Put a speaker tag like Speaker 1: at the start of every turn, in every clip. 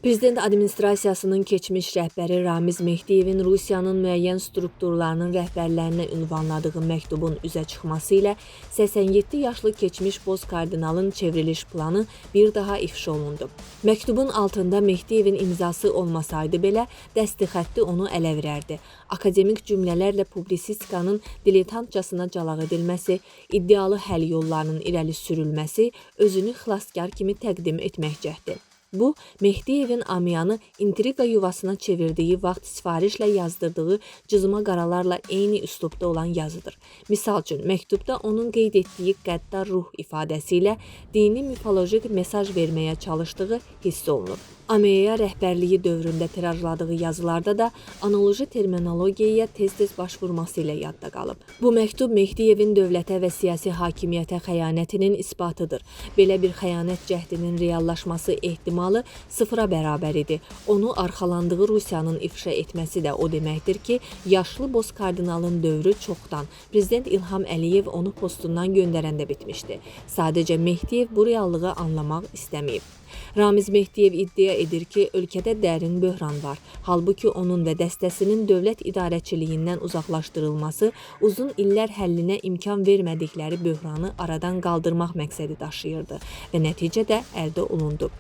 Speaker 1: Prezident administrasiyasının keçmiş rəhbəri Ramiz Mehdiyevin Rusiyanın müəyyən strukturlarının rəhbərlərinə ünvanladığı məktubun üzə çıxması ilə 87 yaşlı keçmiş boz kardinalın çevriliş planı bir daha ifşa olundu. Məktubun altında Mehdiyevin imzası olmasaydı belə dəsti xətti onu ələ verərdi. Akademik cümlələrlə publisistikanın diletantcasına calaq edilməsi, iddialı həll yollarının irəli sürülməsi, özünü xilaskar kimi təqdim etmək cəhdi. Bu, Mehdiyevin amyanı intriqa yuvasına çevirdiyi vaxt sifarişlə yazdırdığı cızma qaralarla eyni üslubda olan yazıdır. Misal üçün, məktubda onun qeyd etdiyi qəddar ruh ifadəsi ilə dini mifolojik mesaj verməyə çalışdığı hiss olunur. Amyaya rəhbərliyi dövründə tirajladığı yazılarda da analoji terminologiyaya tez-tez başvurması ilə yadda qalıb. Bu məktub Mehdiyevin dövlətə və siyasi hakimiyyətə xəyanətinin isbatıdır. Belə bir xəyanət cəhdinin reallaşması ehtimalı sıfıra bərabər idi. Onu arxalandığı Rusiyanın ifşa etməsi də o deməkdir ki, yaşlı boz kardinalın dövrü çoxdan Prezident İlham Əliyev onu postundan göndərəndə bitmişdi. Sadəcə Mehdiyev bu reallığı anlamaq istəməyib. Ramiz Mehdiyev iddia edir ki, ölkədə dərin böhran var. Halbuki onun və dəstəsinin dövlət idarəçiliyindən uzaqlaşdırılması uzun illər həllinə imkan vermədikləri böhranı aradan qaldırmaq məqsədi daşıyırdı və nəticə də əldə olundu.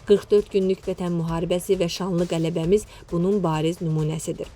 Speaker 1: 44 günlük vətən müharibəsi və şanlı qələbəmiz bunun bariz nümunəsidir.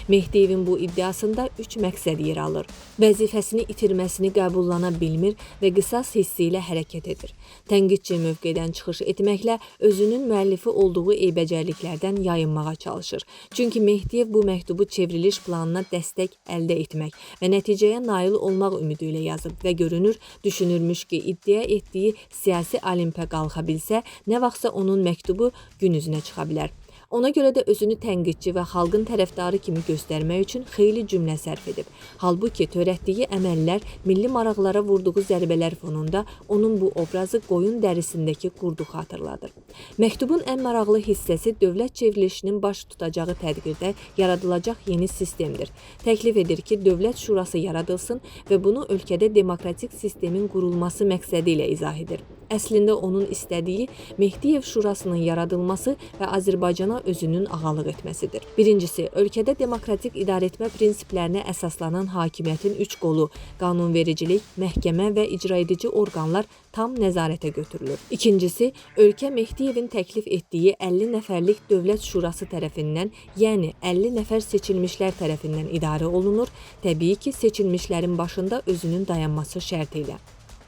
Speaker 1: Mehdiyevin bu iddiasında 3 məqsəd yer alır. Vəzifəsini itirməsini qəbullana bilmir və qisas hissi ilə hərəkət edir. Tənqidçi mövqedən çıxış etməklə özünün müəllifi olduğu eybəcərliklərdən yayınmağa çalışır. Çünki Mehdiyev bu məktubu çevriliş planına dəstək əldə etmək və nəticəyə nail olmaq ümidi ilə yazıb və görünür, düşünürmüş ki, iddia etdiyi siyasi olimpə qalxa bilsə, nə vaxtsa onun məktubu gün üzünə çıxa bilər. Ona görə də özünü tənqidçi və xalqın tərəfdarı kimi göstərmək üçün xeyli cümlə sərf edib. Halbuki törətdiyi əməllər, milli maraqlara vurduğu zərbələr fonunda onun bu obrazı qoyun dərisindəki qurdu xatırladır. Məktubun ən maraqlı hissəsi dövlət çevrilişinin baş tutacağı tədbirdə yaradılacaq yeni sistemdir. Təklif edir ki, dövlət şurası yaradılsın və bunu ölkədə demokratik sistemin qurulması məqsədi ilə izah edir. Əslində onun istədiyi Mehdiyev şurasının yaradılması və Azərbaycana özünün ağalıq etməsidir. Birincisi, ölkədə demokratik idarəetmə prinsiplərinə əsaslanan hakimiyyətin 3 qolu, qanunvericilik, məhkəmə və icraedici orqanlar tam nəzarətə götürülür. İkincisi, ölkə Mehdiyevin təklif etdiyi 50 nəfərlik dövlət şurası tərəfindən, yəni 50 nəfər seçilmişlər tərəfindən idarə olunur, təbii ki, seçilmişlərin başında özünün dayanması şərti ilə.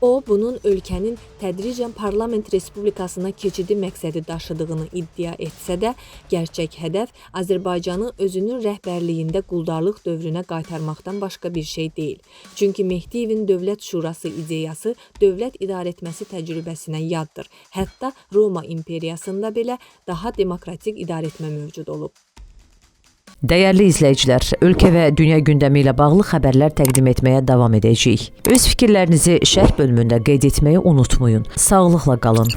Speaker 1: O, bunun ölkənin tədricən parlament respublikasına keçidi məqsədi daşıdığını iddia etsə də, gerçək hədəf Azərbaycanı özünün rəhbərliyində quldarlıq dövrünə qaytarmaqdan başqa bir şey deyil. Çünki Mehdiyevin dövlət şurası ideyası dövlət idarəetməsi təcrübəsinə yaddır. Hətta Roma imperiyasında belə daha demokratik idarəetmə mövcud olub.
Speaker 2: Dəyərli izləyicilər, ölkə və dünya gündəmi ilə bağlı xəbərlər təqdim etməyə davam edəcəyik. Öz fikirlərinizi şərh bölümündə qeyd etməyi unutmayın. Sağlıqla qalın.